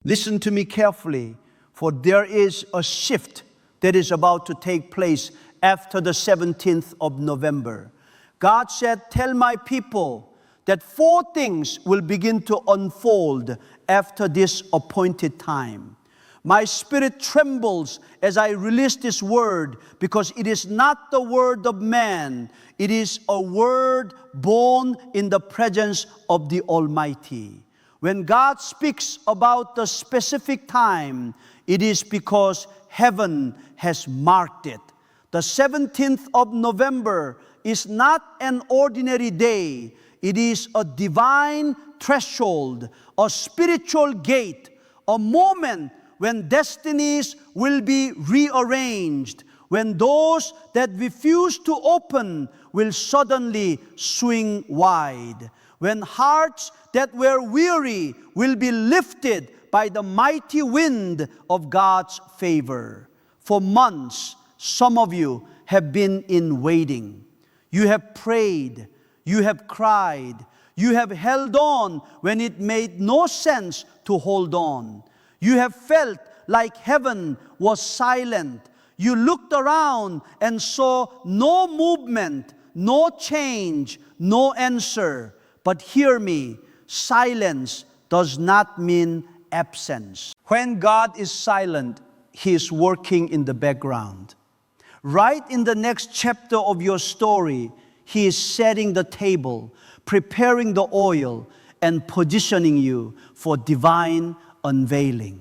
Listen to me carefully, for there is a shift that is about to take place after the 17th of November. God said, tell my people that 4 things will begin to unfold after this appointed time. My spirit trembles as I release this word because it is not the word of man. It is a word born in the presence of the Almighty. When God speaks about the specific time, it is because heaven has marked it. The 17th of November is not an ordinary day. It is a divine threshold, a spiritual gate, a moment when destinies will be rearranged, when doors that refuse to open will suddenly swing wide, when hearts that were weary will be lifted by the mighty wind of God's favor. For months, some of you have been in waiting. You have prayed, you have cried, you have held on when it made no sense to hold on. You have felt like heaven was silent. You looked around and saw no movement, no change, no answer. But hear me, silence does not mean absence. When God is silent, He is working in the background. Right in the next chapter of your story, He is setting the table, preparing the oil, and positioning you for divine unveiling.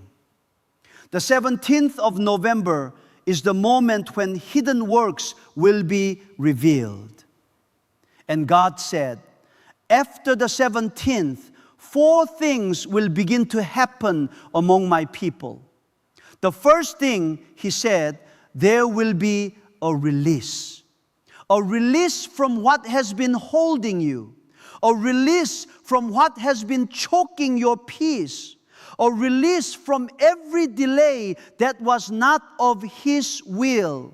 The 17th of November is the moment when hidden works will be revealed. And God said, after the 17th, 4 things will begin to happen among my people. The first thing, He said, there will be a release. A release from what has been holding you. A release from what has been choking your peace. A release from every delay that was not of His will.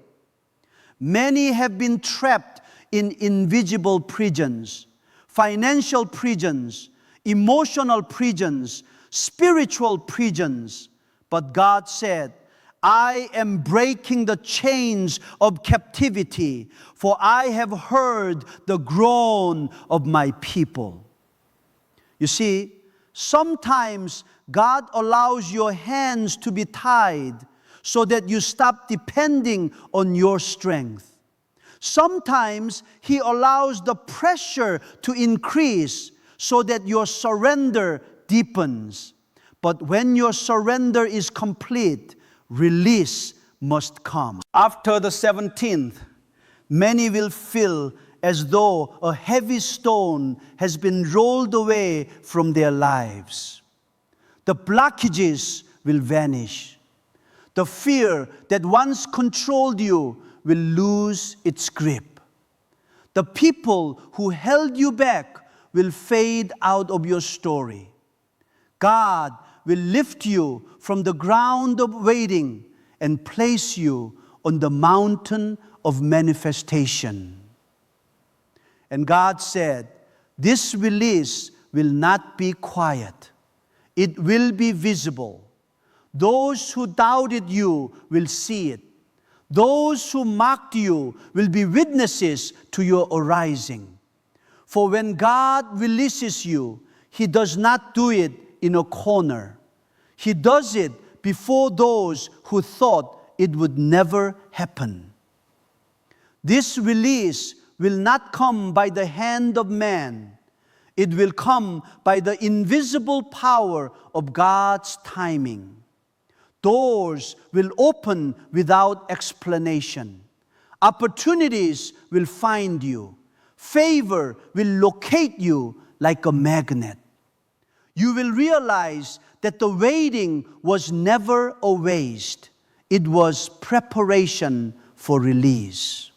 Many have been trapped in invisible prisons, financial prisons, emotional prisons, spiritual prisons. But God said, I am breaking the chains of captivity, for I have heard the groan of my people. You see, sometimes God allows your hands to be tied so that you stop depending on your strength. Sometimes He allows the pressure to increase so that your surrender deepens. But when your surrender is complete, release must come. After the 17th, many will feel as though a heavy stone has been rolled away from their lives. The blockages will vanish. The fear that once controlled you will lose its grip. The people who held you back will fade out of your story. God will lift you from the ground of waiting and place you on the mountain of manifestation. And God said, this release will not be quiet. It will be visible. Those who doubted you will see it. Those who mocked you will be witnesses to your arising. For when God releases you, He does not do it in a corner. He does it before those who thought it would never happen. This release will not come by the hand of man. It will come by the invisible power of God's timing. Doors will open without explanation. Opportunities will find you. Favor will locate you like a magnet. You will realize that the waiting was never a waste. It was preparation for release.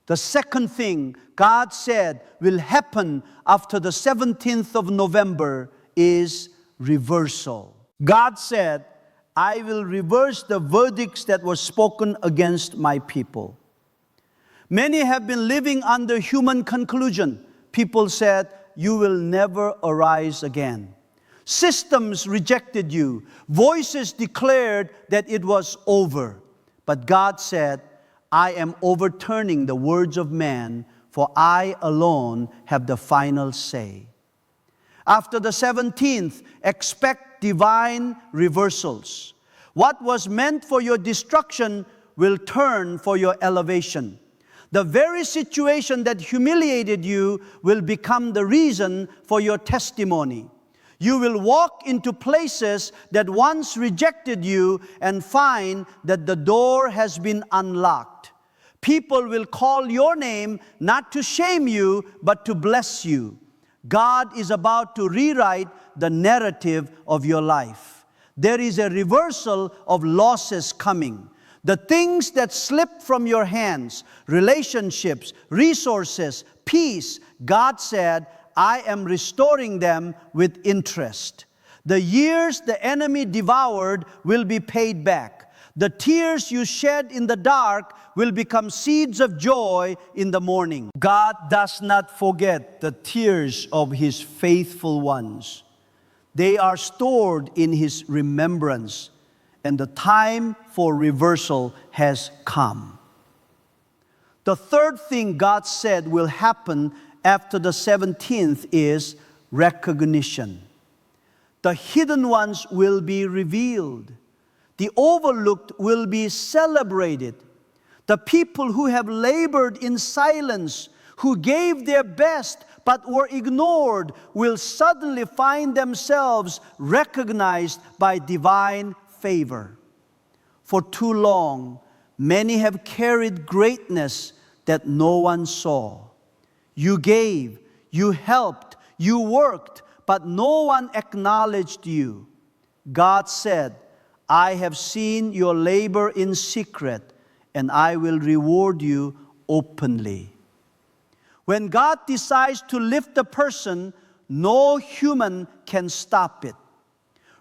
The second thing God said will happen after the 17th of November is reversal. God said, I will reverse the verdicts that were spoken against my people. Many have been living under human conclusion. People said, you will never arise again. Systems rejected you. Voices declared that it was over. But God said, I am overturning the words of man, for I alone have the final say. After the 17th, expect divine reversals. What was meant for your destruction will turn for your elevation. The very situation that humiliated you will become the reason for your testimony. You will walk into places that once rejected you and find that the door has been unlocked. People will call your name not to shame you, but to bless you. God is about to rewrite the narrative of your life. There is a reversal of losses coming. The things that slipped from your hands, relationships, resources, peace, God said, I am restoring them with interest. The years the enemy devoured will be paid back. The tears you shed in the dark will become seeds of joy in the morning. God does not forget the tears of His faithful ones. They are stored in His remembrance, and the time for reversal has come. The third thing God said will happen after the 17th is recognition. The hidden ones will be revealed. The overlooked will be celebrated. The people who have labored in silence, who gave their best but were ignored, will suddenly find themselves recognized by divine favor. For too long, many have carried greatness that no one saw. You gave, you helped, you worked, but no one acknowledged you. God said, I have seen your labor in secret, and I will reward you openly. When God decides to lift a person, no human can stop it.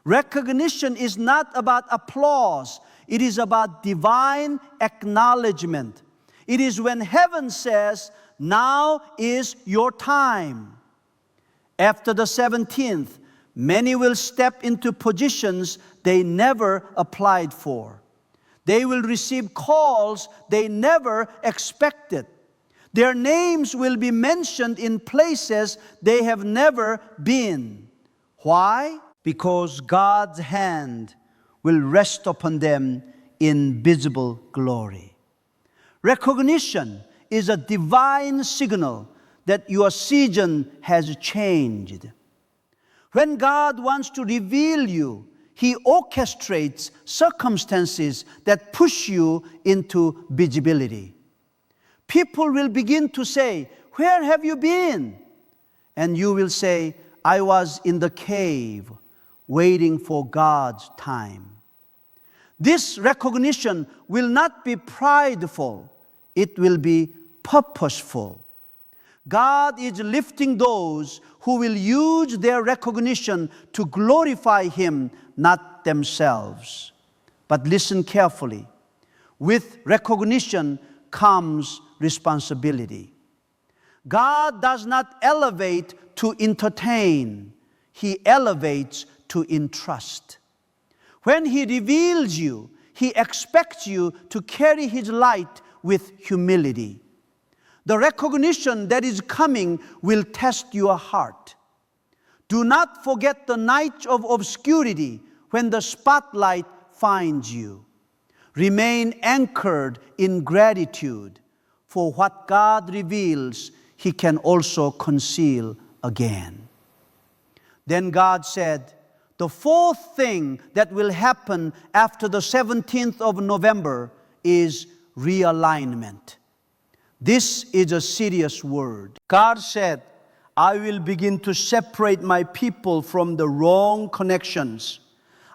Recognition is not about applause. It is about divine acknowledgement. It is when heaven says, now is your time. After the 17th, many will step into positions they never applied for. They will receive calls they never expected. Their names will be mentioned in places they have never been. Why? Because God's hand will rest upon them in visible glory. Recognition is a divine signal that your season has changed. When God wants to reveal you, He orchestrates circumstances that push you into visibility. People will begin to say, where have you been? And you will say, I was in the cave waiting for God's time. This recognition will not be prideful. It will be purposeful. God is lifting those who will use their recognition to glorify Him, not themselves. But listen carefully. With recognition comes responsibility. God does not elevate to entertain. He elevates to entrust. When He reveals you, He expects you to carry His light with humility. The recognition that is coming will test your heart. Do not forget the night of obscurity when the spotlight finds you. Remain anchored in gratitude, for what God reveals, He can also conceal again. Then God said, the fourth thing that will happen after the 17th of November is realignment. This is a serious word. God said, I will begin to separate my people from the wrong connections.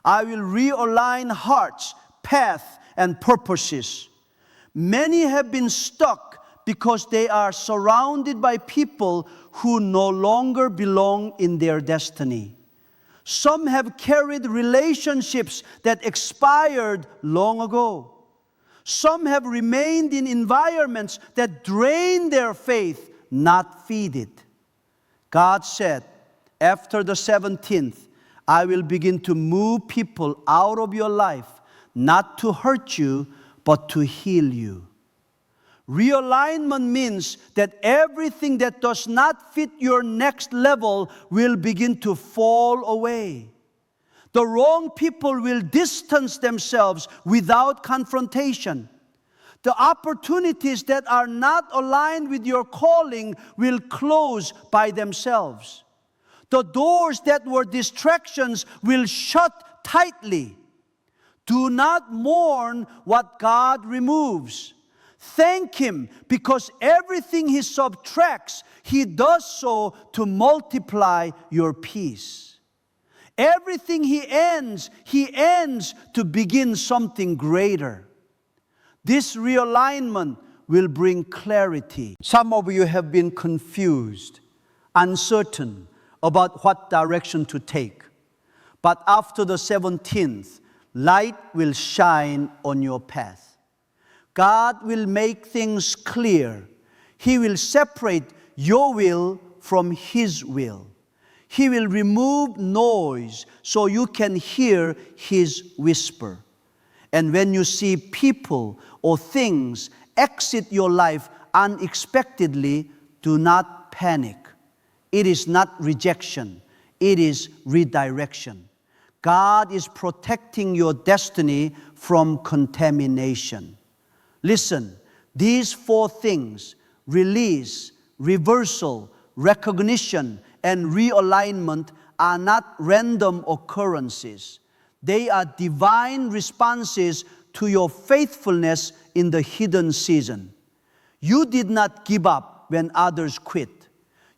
I will realign hearts, paths, and purposes. Many have been stuck because they are surrounded by people who no longer belong in their destiny. Some have carried relationships that expired long ago. Some have remained in environments that drain their faith, not feed it. God said, after the 17th, I will begin to move people out of your life, not to hurt you, but to heal you. Realignment means that everything that does not fit your next level will begin to fall away. The wrong people will distance themselves without confrontation. The opportunities that are not aligned with your calling will close by themselves. The doors that were distractions will shut tightly. Do not mourn what God removes. Thank Him, because everything He subtracts, He does so to multiply your peace. Everything He ends to begin something greater. This realignment will bring clarity. Some of you have been confused, uncertain about what direction to take. But after the 17th, light will shine on your path. God will make things clear. He will separate your will from His will. He will remove noise so you can hear His whisper. And when you see people or things exit your life unexpectedly, do not panic. It is not rejection. It is redirection. God is protecting your destiny from contamination. Listen, these 4 things, release, reversal, recognition, and realignment, are not random occurrences. They are divine responses to your faithfulness in the hidden season. You did not give up when others quit.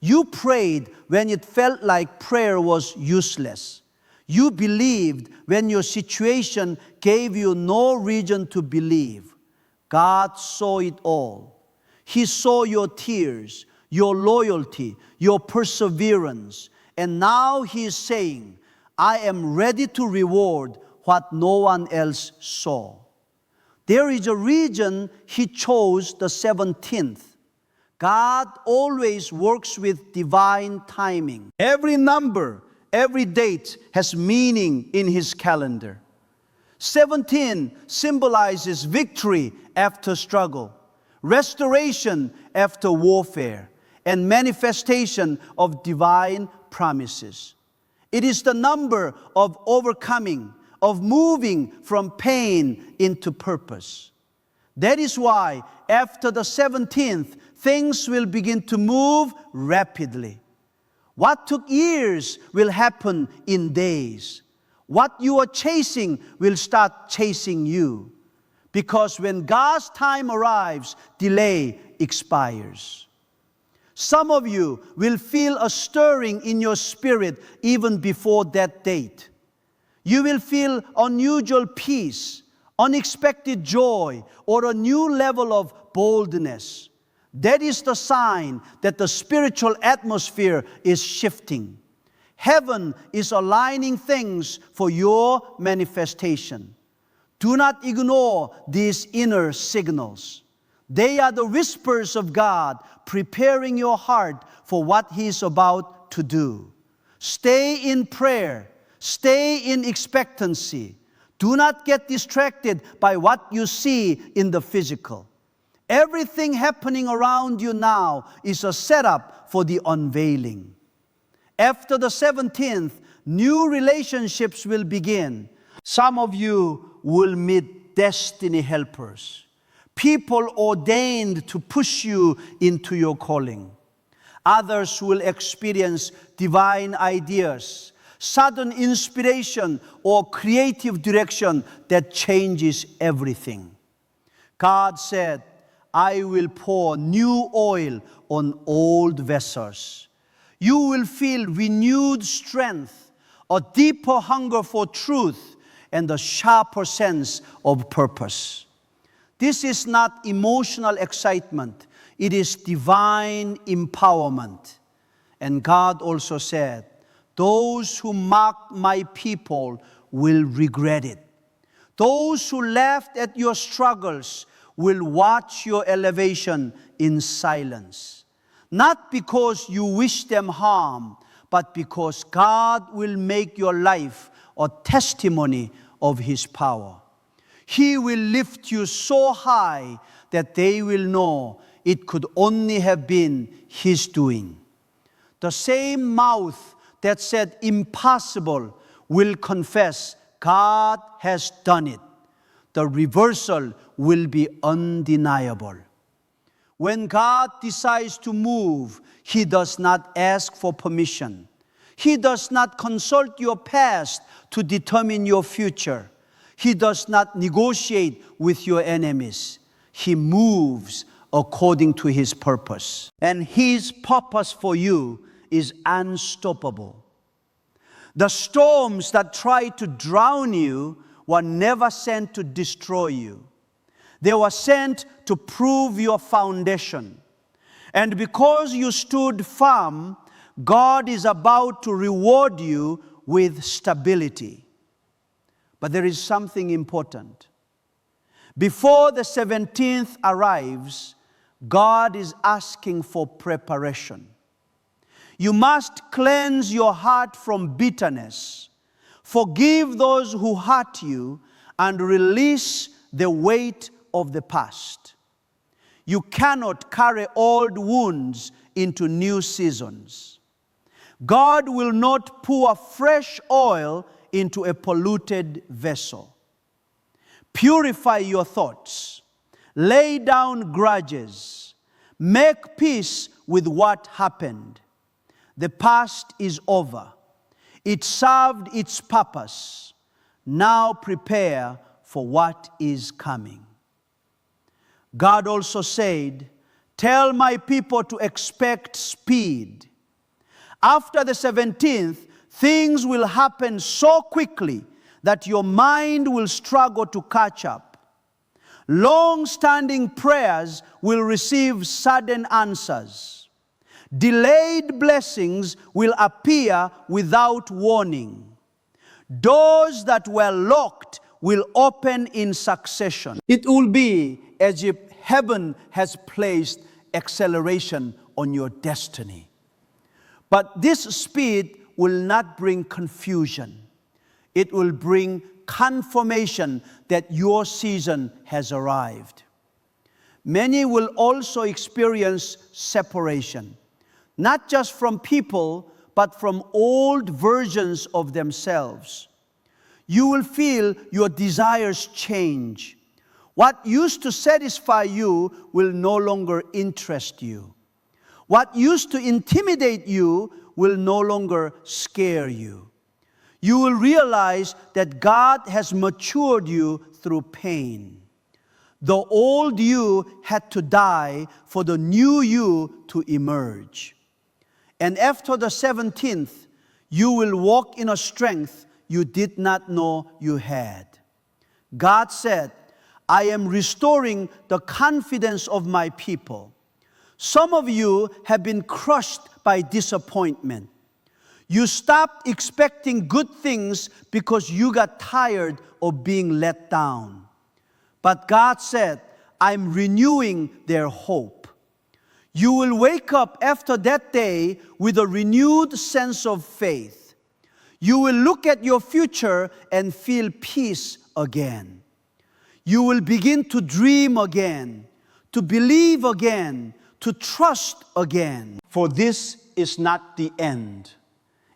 You prayed when it felt like prayer was useless. You believed when your situation gave you no reason to believe. God saw it all. He saw your tears, your loyalty, your perseverance. And now He is saying, I am ready to reward what no one else saw. There is a reason He chose the 17th. God always works with divine timing. Every number, every date has meaning in His calendar. 17 symbolizes victory after struggle, restoration after warfare, and manifestation of divine promises. It is the number of overcoming, of moving from pain into purpose. That is why after the 17th, things will begin to move rapidly. What took years will happen in days. What you are chasing will start chasing you. Because when God's time arrives, delay expires. Some of you will feel a stirring in your spirit even before that date. You will feel unusual peace, unexpected joy, or a new level of boldness. That is the sign that the spiritual atmosphere is shifting. Heaven is aligning things for your manifestation. Do not ignore these inner signals. They are the whispers of God preparing your heart for what He is about to do. Stay in prayer. Stay in expectancy. Do not get distracted by what you see in the physical. Everything happening around you now is a setup for the unveiling. After the 17th, new relationships will begin. Some of you will meet destiny helpers, people ordained to push you into your calling. Others will experience divine ideas, sudden inspiration, or creative direction that changes everything. God said, I will pour new oil on old vessels. You will feel renewed strength, a deeper hunger for truth, and a sharper sense of purpose. This is not emotional excitement. It is divine empowerment. And God also said, those who mocked my people will regret it. Those who laughed at your struggles will watch your elevation in silence. Not because you wish them harm, but because God will make your life a testimony of His power. He will lift you so high that they will know it could only have been His doing. The same mouth that said impossible will confess God has done it. The reversal will be undeniable. When God decides to move, He does not ask for permission. He does not consult your past to determine your future. He does not negotiate with your enemies. He moves according to His purpose. And His purpose for you is unstoppable. The storms that try to drown you were never sent to destroy you. They were sent to prove your foundation. And because you stood firm, God is about to reward you with stability. But there is something important. Before the 17th arrives, God is asking for preparation. You must cleanse your heart from bitterness, forgive those who hurt you, and release the weight of the past. You cannot carry old wounds into new seasons. God will not pour fresh oil into a polluted vessel. Purify your thoughts. Lay down grudges. Make peace with what happened. The past is over. It served its purpose. Now prepare for what is coming. God also said, "Tell my people to expect speed." After the 17th, things will happen so quickly that your mind will struggle to catch up. Long-standing prayers will receive sudden answers. Delayed blessings will appear without warning. Doors that were locked will open in succession. It will be as if heaven has placed acceleration on your destiny. But this speed will not bring confusion. It will bring confirmation that your season has arrived. Many will also experience separation, not just from people, but from old versions of themselves. You will feel your desires change. What used to satisfy you will no longer interest you. What used to intimidate you will no longer scare you. You will realize that God has matured you through pain. The old you had to die for the new you to emerge. And after the 17th, you will walk in a strength you did not know you had. God said, "I am restoring the confidence of my people." Some of you have been crushed by disappointment. You stopped expecting good things because you got tired of being let down. But God said, "I'm renewing their hope." You will wake up after that day with a renewed sense of faith. You will look at your future and feel peace again. You will begin to dream again, to believe again, to trust again. For this is not the end.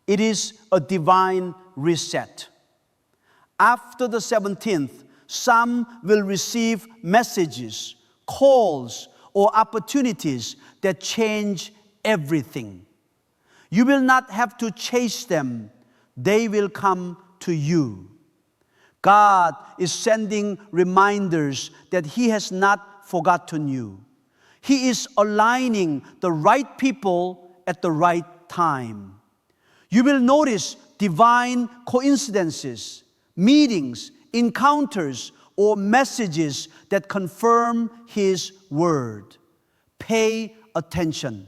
It is a divine reset. After the 17th, some will receive messages, calls, or opportunities that change everything. You will not have to chase them. They will come to you. God is sending reminders that He has not forgotten you. He is aligning the right people at the right time. You will notice divine coincidences, meetings, encounters, or messages that confirm His word. Pay attention.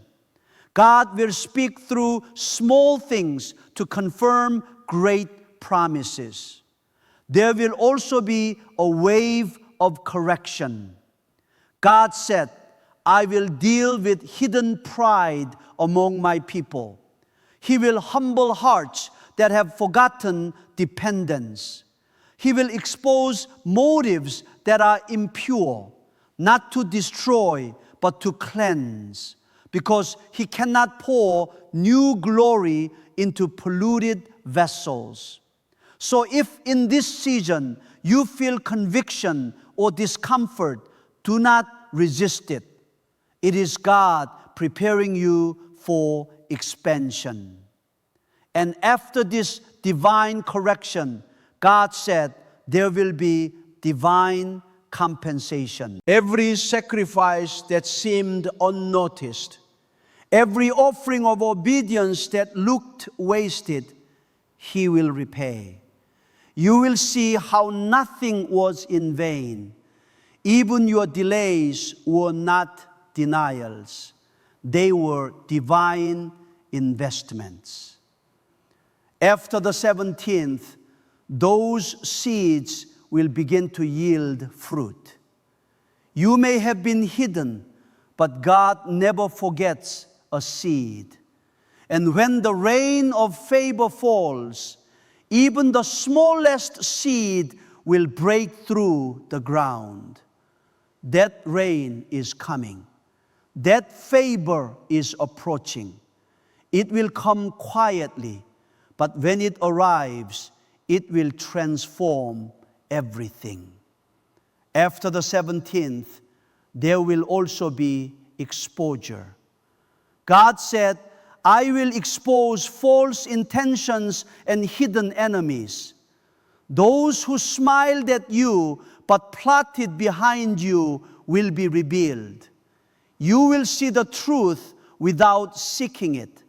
God will speak through small things to confirm great promises. There will also be a wave of correction. God said, "I will deal with hidden pride among my people." He will humble hearts that have forgotten dependence. He will expose motives that are impure, not to destroy, but to cleanse, because He cannot pour new glory into polluted vessels. So if in this season you feel conviction or discomfort, do not resist it. It is God preparing you for expansion. And after this divine correction, God said there will be divine compensation. Every sacrifice that seemed unnoticed, every offering of obedience that looked wasted, He will repay. You will see how nothing was in vain. Even your delays were not denials. They were divine investments. After the 17th, those seeds will begin to yield fruit. You may have been hidden, but God never forgets a seed. And when the rain of favor falls, even the smallest seed will break through the ground. That rain is coming. That favor is approaching. It will come quietly, but when it arrives, it will transform everything. After the 17th, there will also be exposure. God said, I will expose false intentions and hidden enemies. Those who smiled at you but plotted behind you will be revealed. You will see the truth without seeking it.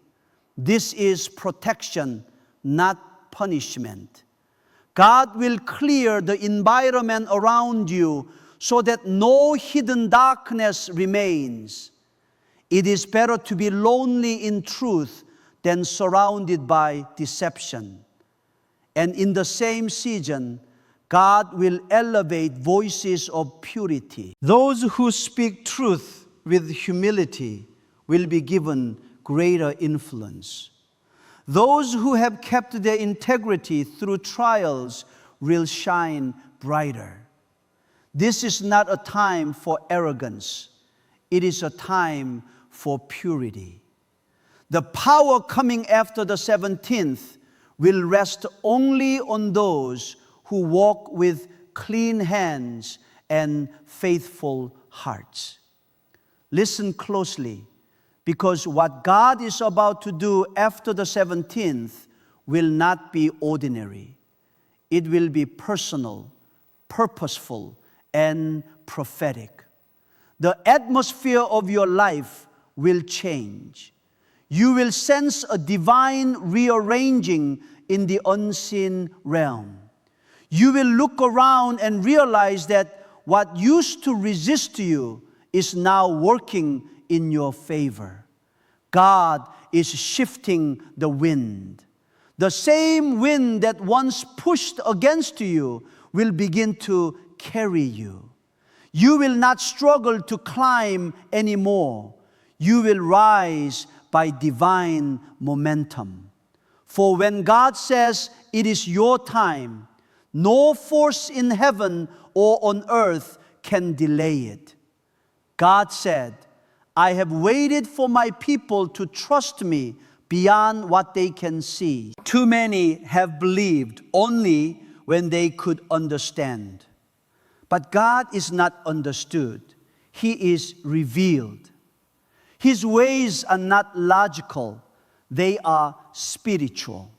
This is protection, not punishment. God will clear the environment around you so that no hidden darkness remains. It is better to be lonely in truth than surrounded by deception. And in the same season, God will elevate voices of purity. Those who speak truth with humility will be given greater influence. Those who have kept their integrity through trials will shine brighter. This is not a time for arrogance. It is a time for purity. The power coming after the 17th will rest only on those who walk with clean hands and faithful hearts. Listen closely, because what God is about to do after the 17th will not be ordinary. It will be personal, purposeful, and prophetic. The atmosphere of your life will change. You will sense a divine rearranging in the unseen realm. You will look around and realize that what used to resist you is now working in your favor. God is shifting the wind. The same wind that once pushed against you will begin to carry you. You will not struggle to climb anymore. You will rise by divine momentum. For when God says it is your time, no force in heaven or on earth can delay it. God said, I have waited for my people to trust me beyond what they can see. Too many have believed only when they could understand. But God is not understood. He is revealed. His ways are not logical. They are spiritual.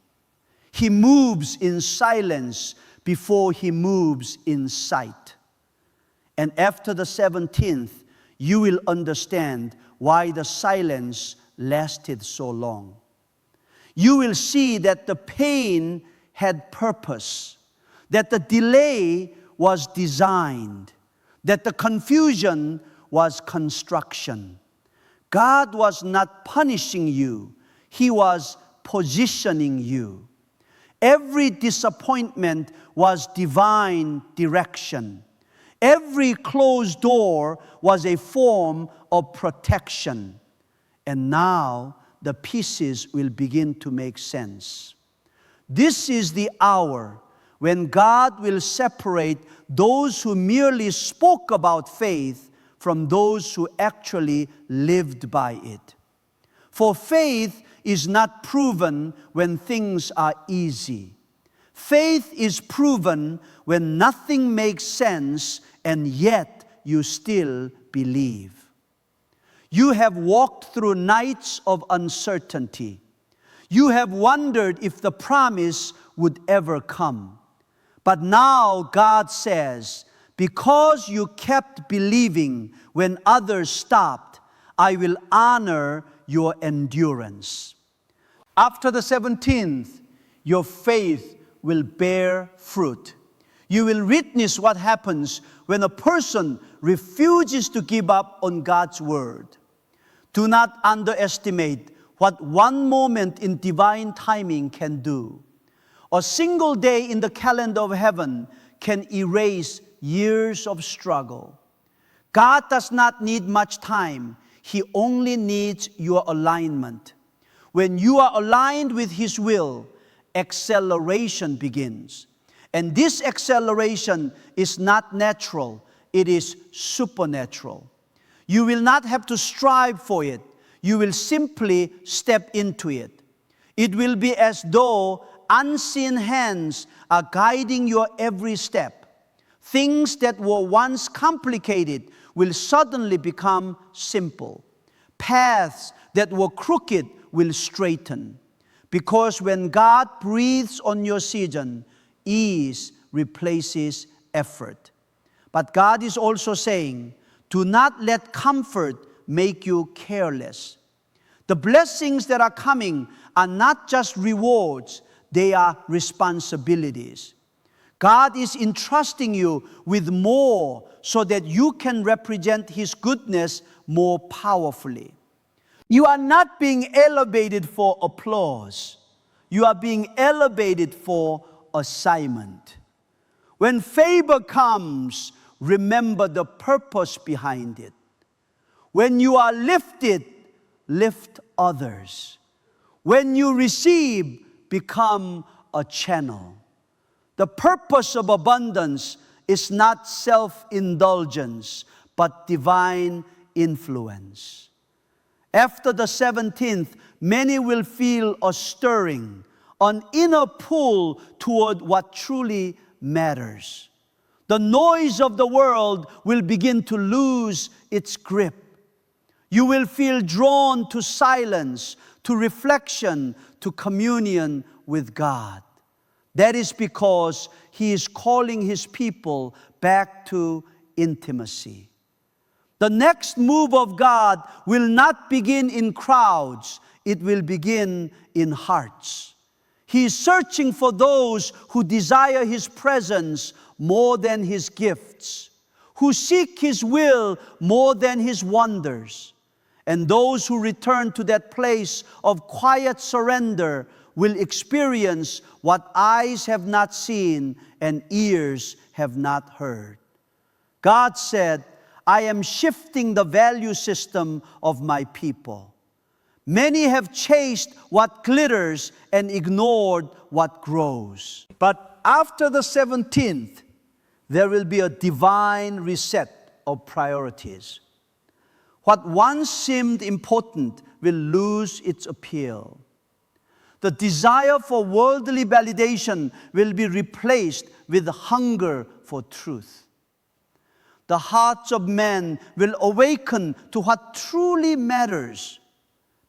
He moves in silence before He moves in sight. And after the 17th, you will understand why the silence lasted so long. You will see that the pain had purpose, that the delay was designed, that the confusion was construction. God was not punishing you. He was positioning you. Every disappointment was divine direction. Every closed door was a form of protection. And now the pieces will begin to make sense. This is the hour when God will separate those who merely spoke about faith from those who actually lived by it. For faith is not proven when things are easy. Faith is proven when nothing makes sense and yet you still believe. You have walked through nights of uncertainty. You have wondered if the promise would ever come. But now God says, because you kept believing when others stopped, I will honor your endurance. After the 17th, your faith will bear fruit. You will witness what happens when a person refuses to give up on God's word. Do not underestimate what one moment in divine timing can do. A single day in the calendar of heaven can erase years of struggle. God does not need much time. He only needs your alignment. When you are aligned with His will, acceleration begins. And this acceleration is not natural, it is supernatural. You will not have to strive for it. You will simply step into it. It will be as though unseen hands are guiding your every step. Things that were once complicated will suddenly become simple. Paths that were crooked will straighten. Because when God breathes on your season, ease replaces effort. But God is also saying, do not let comfort make you careless. The blessings that are coming are not just rewards, they are responsibilities. God is entrusting you with more so that you can represent His goodness more powerfully. You are not being elevated for applause. You are being elevated for assignment. When favor comes, remember the purpose behind it. When you are lifted, lift others. When you receive, become a channel. The purpose of abundance is not self-indulgence, but divine influence. After the 17th, many will feel a stirring, an inner pull toward what truly matters. The noise of the world will begin to lose its grip. You will feel drawn to silence, to reflection, to communion with God. That is because He is calling His people back to intimacy. The next move of God will not begin in crowds, it will begin in hearts. He is searching for those who desire His presence more than His gifts, who seek His will more than His wonders. And those who return to that place of quiet surrender will experience what eyes have not seen and ears have not heard. God said, I am shifting the value system of my people. Many have chased what glitters and ignored what grows. But after the 17th, there will be a divine reset of priorities. What once seemed important will lose its appeal. The desire for worldly validation will be replaced with hunger for truth. The hearts of men will awaken to what truly matters: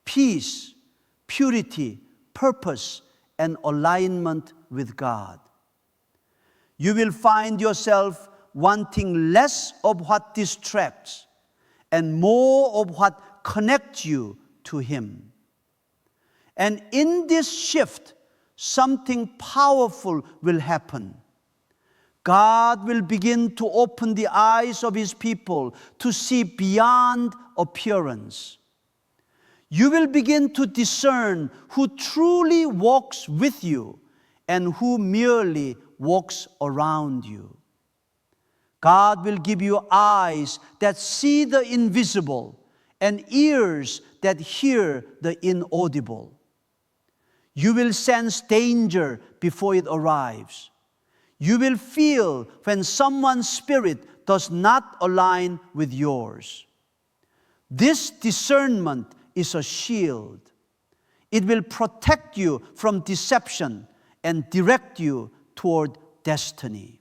peace, purity, purpose, and alignment with God. You will find yourself wanting less of what distracts and more of what connects you to Him. And in this shift, something powerful will happen. God will begin to open the eyes of His people to see beyond appearance. You will begin to discern who truly walks with you and who merely walks around you. God will give you eyes that see the invisible and ears that hear the inaudible. You will sense danger before it arrives. You will feel when someone's spirit does not align with yours. This discernment is a shield. It will protect you from deception and direct you toward destiny.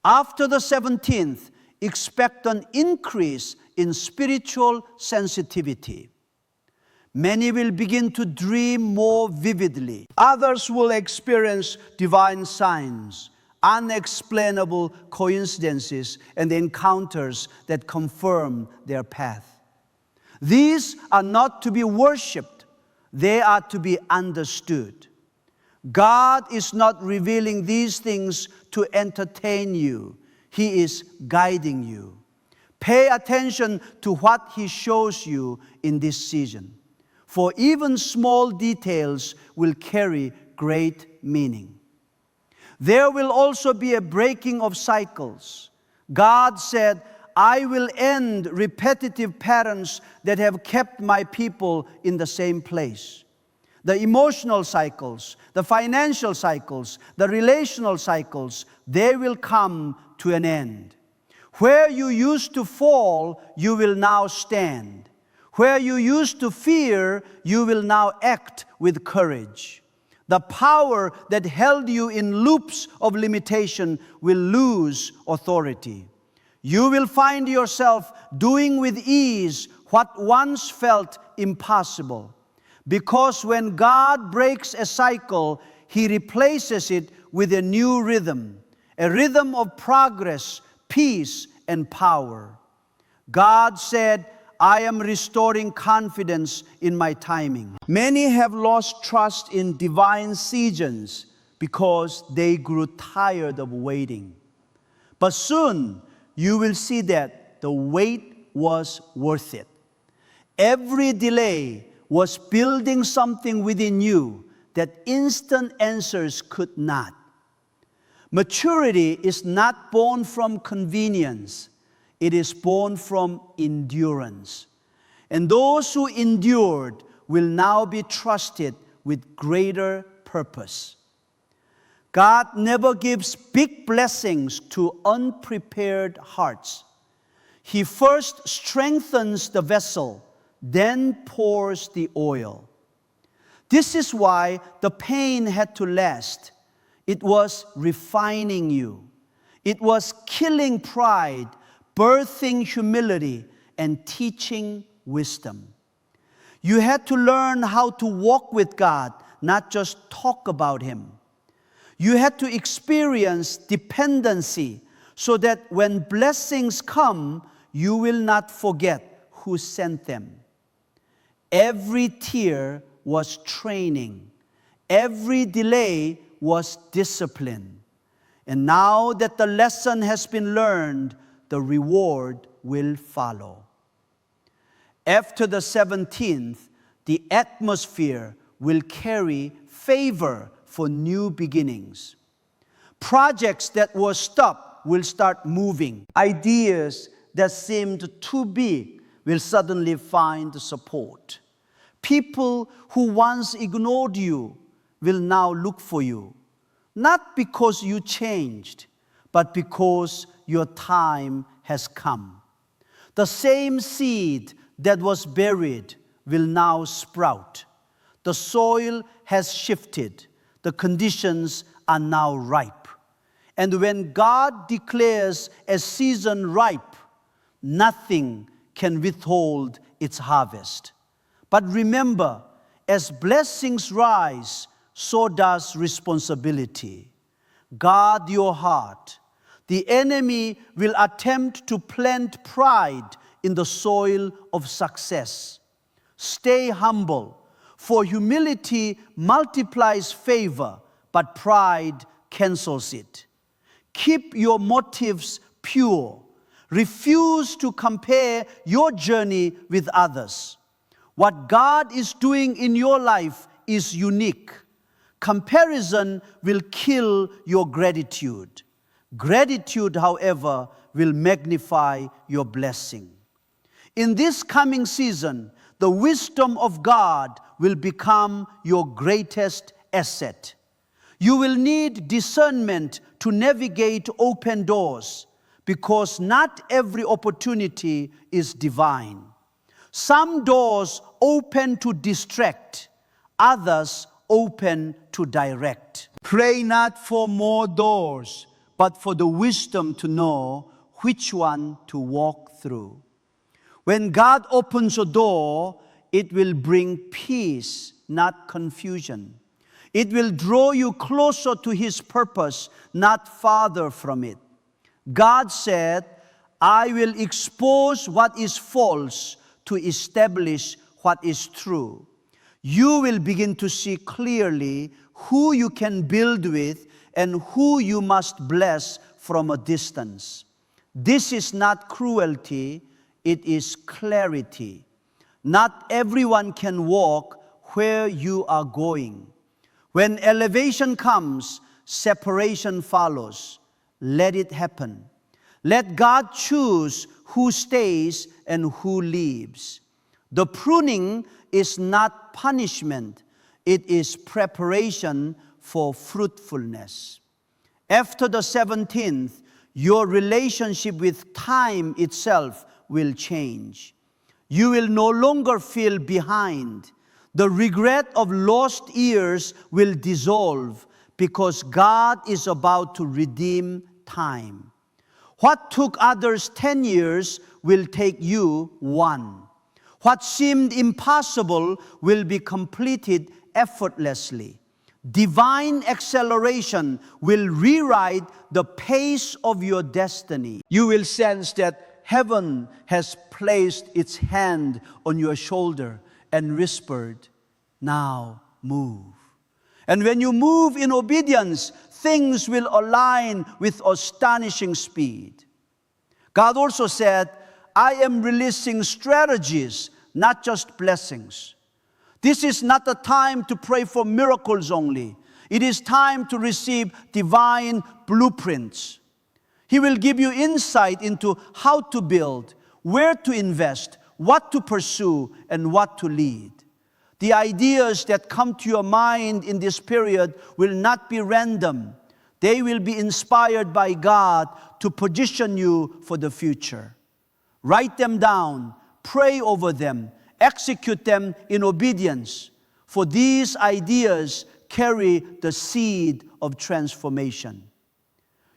After the 17th, expect an increase in spiritual sensitivity. Many will begin to dream more vividly. Others will experience divine signs, unexplainable coincidences, and encounters that confirm their path. These are not to be worshipped, they are to be understood. God is not revealing these things to entertain you. He is guiding you. Pay attention to what He shows you in this season, for even small details will carry great meaning. There will also be a breaking of cycles. God said, I will end repetitive patterns that have kept my people in the same place. The emotional cycles, the financial cycles, the relational cycles, they will come to an end. Where you used to fall, you will now stand. Where you used to fear, you will now act with courage. The power that held you in loops of limitation will lose authority. You will find yourself doing with ease what once felt impossible. Because when God breaks a cycle, He replaces it with a new rhythm, a rhythm of progress, peace, and power. God said, I am restoring confidence in my timing. Many have lost trust in divine seasons because they grew tired of waiting. But soon, you will see that the wait was worth it. Every delay was building something within you that instant answers could not. Maturity is not born from convenience. It is born from endurance. And those who endured will now be trusted with greater purpose. God never gives big blessings to unprepared hearts. He first strengthens the vessel, then pours the oil. This is why the pain had to last. It was refining you. It was killing pride, birthing humility, and teaching wisdom. You had to learn how to walk with God, not just talk about Him. You had to experience dependency so that when blessings come, you will not forget who sent them. Every tear was training. Every delay was discipline. And now that the lesson has been learned, the reward will follow. After the 17th, the atmosphere will carry favor for new beginnings. Projects that were stopped will start moving. Ideas that seemed too big will suddenly find support. People who once ignored you will now look for you, not because you changed, but because your time has come. The same seed that was buried will now sprout. The soil has shifted. The conditions are now ripe. And when God declares a season ripe, nothing can withhold its harvest. But remember, as blessings rise, so does responsibility. Guard your heart. The enemy will attempt to plant pride in the soil of success. Stay humble, for humility multiplies favor, but pride cancels it. Keep your motives pure. Refuse to compare your journey with others. What God is doing in your life is unique. Comparison will kill your gratitude. Gratitude, however, will magnify your blessing. In this coming season, the wisdom of God will become your greatest asset. You will need discernment to navigate open doors because not every opportunity is divine. Some doors open to distract, others open to direct. Pray not for more doors, but for the wisdom to know which one to walk through. When God opens a door, it will bring peace, not confusion. It will draw you closer to His purpose, not farther from it. God said, I will expose what is false to establish what is true. You will begin to see clearly who you can build with and who you must bless from a distance. This is not cruelty, it is clarity. Not everyone can walk where you are going. When elevation comes, separation follows. Let it happen. Let God choose who stays and who leaves. The pruning is not punishment. It is preparation for fruitfulness. After the 17th, your relationship with time itself will change. You will no longer feel behind. The regret of lost years will dissolve because God is about to redeem time. What took others 10 years will take you 1. What seemed impossible will be completed effortlessly. Divine acceleration will rewrite the pace of your destiny. You will sense that heaven has placed its hand on your shoulder and whispered, now move. And when you move in obedience, things will align with astonishing speed. God also said, I am releasing strategies, not just blessings. This is not the time to pray for miracles only. It is time to receive divine blueprints. He will give you insight into how to build, where to invest, what to pursue, and what to lead. The ideas that come to your mind in this period will not be random. They will be inspired by God to position you for the future. Write them down, pray over them, execute them in obedience, for these ideas carry the seed of transformation.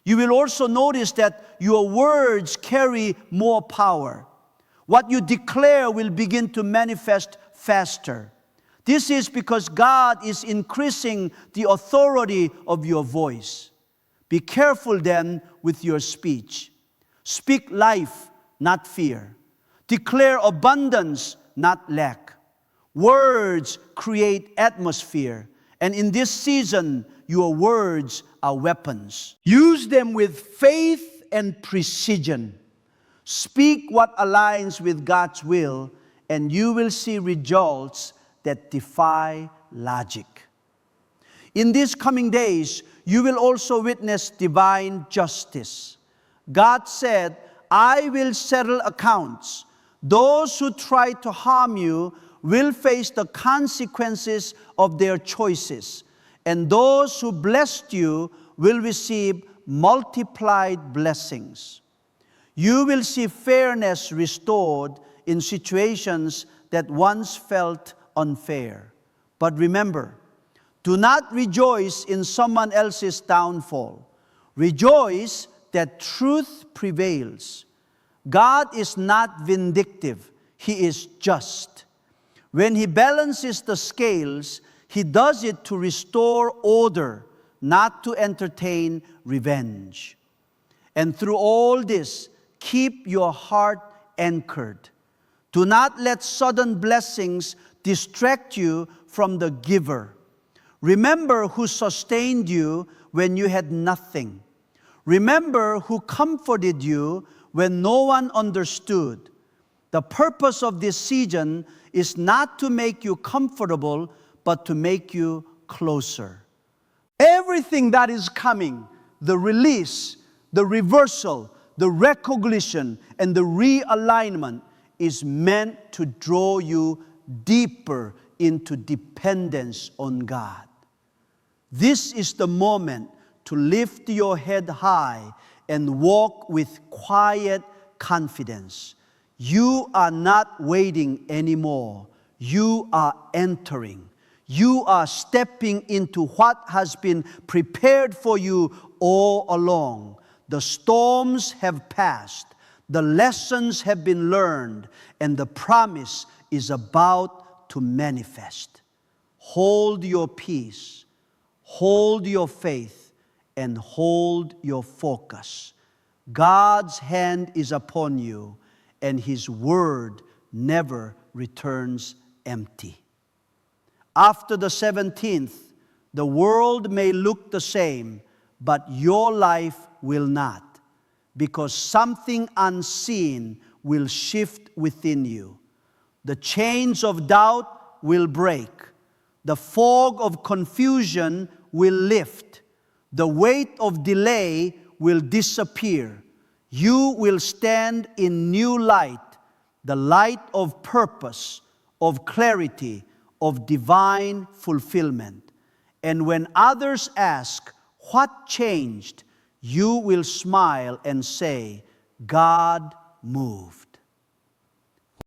You will also notice that your words carry more power. What you declare will begin to manifest faster. This is because God is increasing the authority of your voice. Be careful then with your speech. Speak life, not fear. Declare abundance, not lack. Words create atmosphere, and in this season, your words are weapons. Use them with faith and precision. Speak what aligns with God's will, and you will see results that defy logic. In these coming days, you will also witness divine justice. God said, I will settle accounts. Those who try to harm you will face the consequences of their choices, and those who blessed you will receive multiplied blessings. You will see fairness restored in situations that once felt unfair. But remember, do not rejoice in someone else's downfall. Rejoice that truth prevails. God is not vindictive. He is just. When He balances the scales, He does it to restore order, not to entertain revenge. And through all this, keep your heart anchored. Do not let sudden blessings distract you from the giver. Remember who sustained you when you had nothing. Remember who comforted you when no one understood. The purpose of this season is not to make you comfortable, but to make you closer. Everything that is coming, the release, the reversal, the recognition, and the realignment, is meant to draw you deeper into dependence on God. This is the moment to lift your head high and walk with quiet confidence. You are not waiting anymore. You are entering. You are stepping into what has been prepared for you all along. The storms have passed. The lessons have been learned, and the promise is about to manifest. Hold your peace, hold your faith, and hold your focus. God's hand is upon you, and His word never returns empty. After the 17th, the world may look the same, but your life will not, because something unseen will shift within you. The chains of doubt will break. The fog of confusion will lift. The weight of delay will disappear. You will stand in new light, the light of purpose, of clarity, of divine fulfillment. And when others ask, "What changed?" you will smile and say, "God moved."